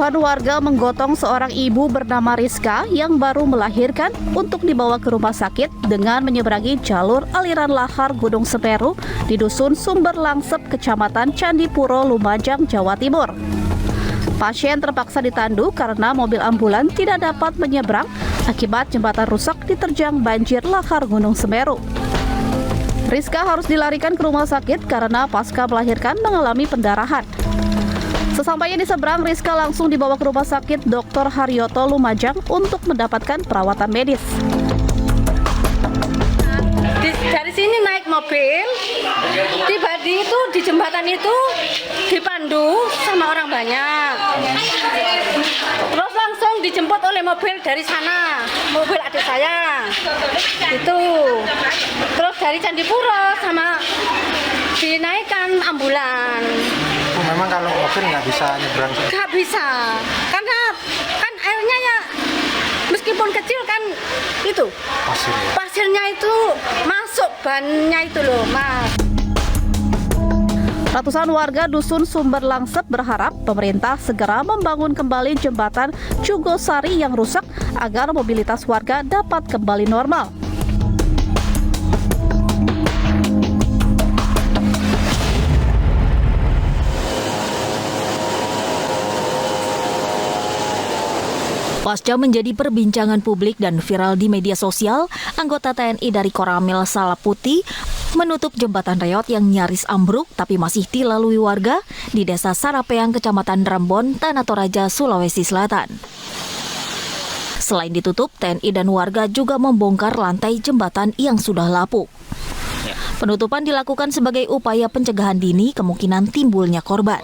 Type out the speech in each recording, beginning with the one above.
Ratusan warga menggotong seorang ibu bernama Rizka yang baru melahirkan untuk dibawa ke rumah sakit dengan menyeberangi jalur aliran lahar Gunung Semeru di Dusun Sumber Langsep, Kecamatan Candipuro, Lumajang, Jawa Timur. Pasien terpaksa ditandu karena mobil ambulan tidak dapat menyeberang akibat jembatan rusak diterjang banjir lahar Gunung Semeru. Rizka harus dilarikan ke rumah sakit karena pasca melahirkan mengalami pendarahan. Sesampainya di seberang, Rizka langsung dibawa ke rumah sakit Dr. Haryoto Lumajang untuk mendapatkan perawatan medis. Dari sini naik mobil, tiba di jembatan itu dipandu sama orang banyak. Terus langsung dijemput oleh mobil dari sana, mobil adik saya. Itu. Terus dari Candipuro sama dinaikkan ambulan. Memang kalau mobil nggak bisa nyebrang? Nggak bisa, karena kan airnya ya meskipun kecil kan itu pasirnya itu masuk bannya itu loh, Mas. Ratusan warga Dusun Sumber Langsep berharap pemerintah segera membangun kembali jembatan Cugosari yang rusak agar mobilitas warga dapat kembali normal. Pasca menjadi perbincangan publik dan viral di media sosial, anggota TNI dari Koramil Salaputi menutup jembatan reot yang nyaris ambruk tapi masih dilalui warga di Desa Sarapeang, Kecamatan Rembon, Tanah Toraja, Sulawesi Selatan. Selain ditutup, TNI dan warga juga membongkar lantai jembatan yang sudah lapuk. Penutupan dilakukan sebagai upaya pencegahan dini kemungkinan timbulnya korban,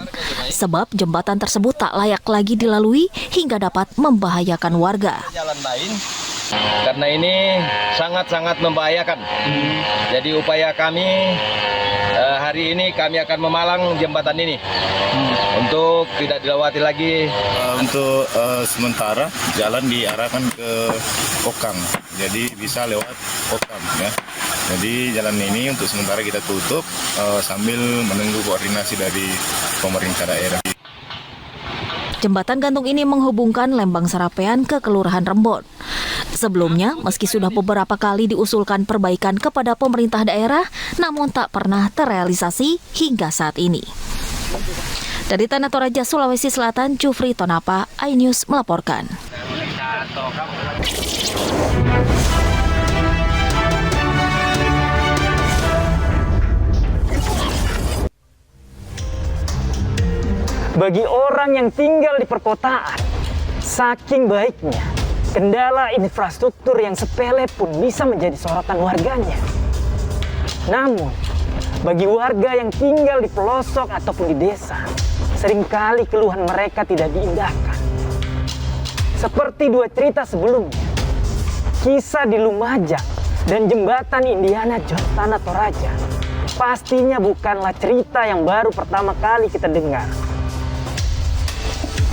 sebab jembatan tersebut tak layak lagi dilalui hingga dapat membahayakan warga. Jalan lain, karena ini sangat-sangat membahayakan. Jadi upaya kami hari ini kami akan memalang jembatan ini untuk tidak dilewati lagi. Untuk sementara jalan diarahkan ke Kokang, jadi bisa lewat Kokang ya. Jadi jalan ini untuk sementara kita tutup sambil menunggu koordinasi dari pemerintah daerah. Jembatan gantung ini menghubungkan Lembang Sarapean ke Kelurahan Rembon. Sebelumnya, meski sudah beberapa kali diusulkan perbaikan kepada pemerintah daerah, namun tak pernah terrealisasi hingga saat ini. Dari Tanah Toraja, Sulawesi Selatan, Jufri Tonapa, iNews melaporkan. Bagi orang yang tinggal di perkotaan, saking baiknya, kendala infrastruktur yang sepele pun bisa menjadi sorotan warganya. Namun, bagi warga yang tinggal di pelosok ataupun di desa, seringkali keluhan mereka tidak diindahkan. Seperti dua cerita sebelumnya, kisah di Lumajang dan jembatan Indiana Jones Tanah Toraja, pastinya bukanlah cerita yang baru pertama kali kita dengar.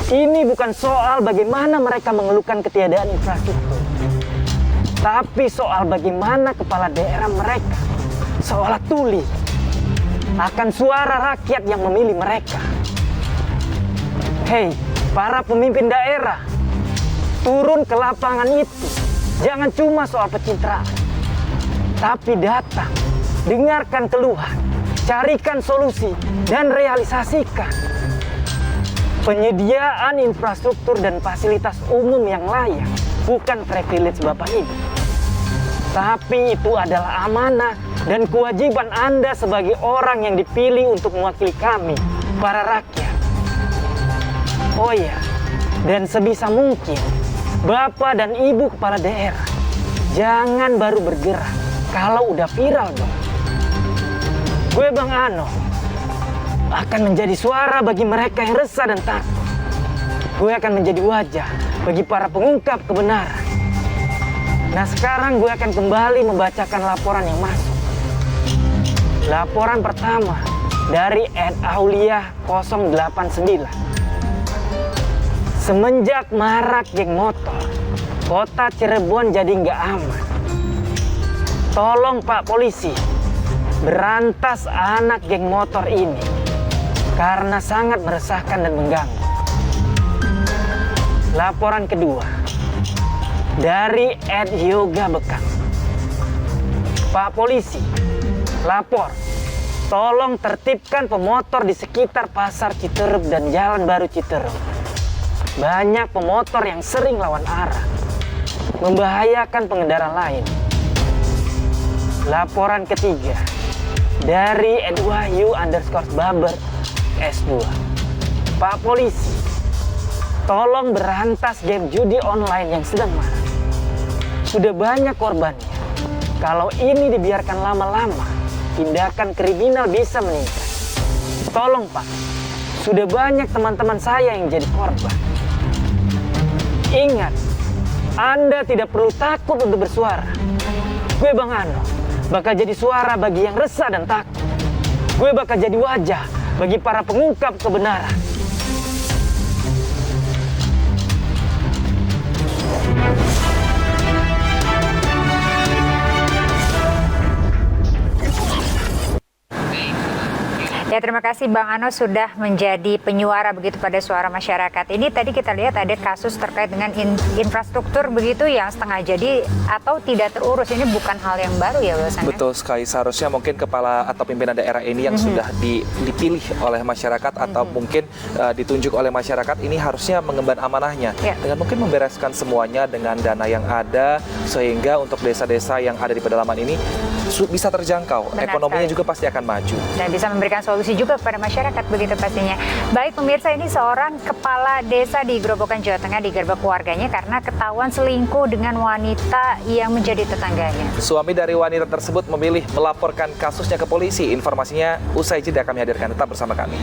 Ini bukan soal bagaimana mereka mengeluhkan ketiadaan infrastruktur, tapi soal bagaimana kepala daerah mereka seolah tuli akan suara rakyat yang memilih mereka. Hei, para pemimpin daerah, turun ke lapangan itu jangan cuma soal pencitraan, tapi datang, dengarkan keluhan, carikan solusi, dan realisasikan. Penyediaan infrastruktur dan fasilitas umum yang layak bukan privilege Bapak Ibu. Tapi itu adalah amanah dan kewajiban Anda sebagai orang yang dipilih untuk mewakili kami, para rakyat. Oh iya, dan sebisa mungkin Bapak dan Ibu Kepala Daerah, jangan baru bergerak kalau udah viral dong. Gue Bang Ano akan menjadi suara bagi mereka yang resah dan takut. Gue akan menjadi wajah bagi para pengungkap kebenaran. Nah sekarang gue akan kembali membacakan laporan yang masuk. Laporan pertama dari @aulia 089. Semenjak marak geng motor, kota Cirebon jadi nggak aman. Tolong Pak Polisi, berantas anak geng motor ini karena sangat meresahkan dan mengganggu. Laporan kedua dari @yoga bekang. Pak Polisi, lapor. Tolong tertibkan pemotor di sekitar Pasar Citerup dan Jalan Baru Citerup. Banyak pemotor yang sering lawan arah, membahayakan pengendara lain. Laporan ketiga dari @wahyu_baber S2. Pak Polisi, tolong berantas game judi online yang sedang marak. Sudah banyak korbannya. Kalau ini dibiarkan lama-lama, tindakan kriminal bisa meningkat. Tolong Pak, sudah banyak teman-teman saya yang jadi korban. Ingat, Anda tidak perlu takut untuk bersuara. Gue Bang Ano, bakal jadi suara bagi yang resah dan takut. Gue bakal jadi wajah bagi para pengungkap kebenaran. Ya, terima kasih Bang Ano sudah menjadi penyuara begitu pada suara masyarakat. Ini tadi kita lihat ada kasus terkait dengan infrastruktur begitu yang setengah jadi atau tidak terurus. Ini bukan hal yang baru ya Wilson? Betul sekali, seharusnya mungkin kepala atau pimpinan daerah ini yang sudah dipilih oleh masyarakat atau mungkin ditunjuk oleh masyarakat ini harusnya mengemban amanahnya dengan mungkin membereskan semuanya dengan dana yang ada sehingga untuk desa-desa yang ada di pedalaman ini bisa terjangkau. Benar ekonominya sekali. juga pasti akan maju. Dan bisa memberikan solusi juga kepada masyarakat begitu pastinya. Baik pemirsa, ini seorang kepala desa di Grobogan, Jawa Tengah digerebek keluarganya karena ketahuan selingkuh dengan wanita yang menjadi tetangganya. Suami dari wanita tersebut memilih melaporkan kasusnya ke polisi. Informasinya usai jeda kami hadirkan. Tetap bersama kami.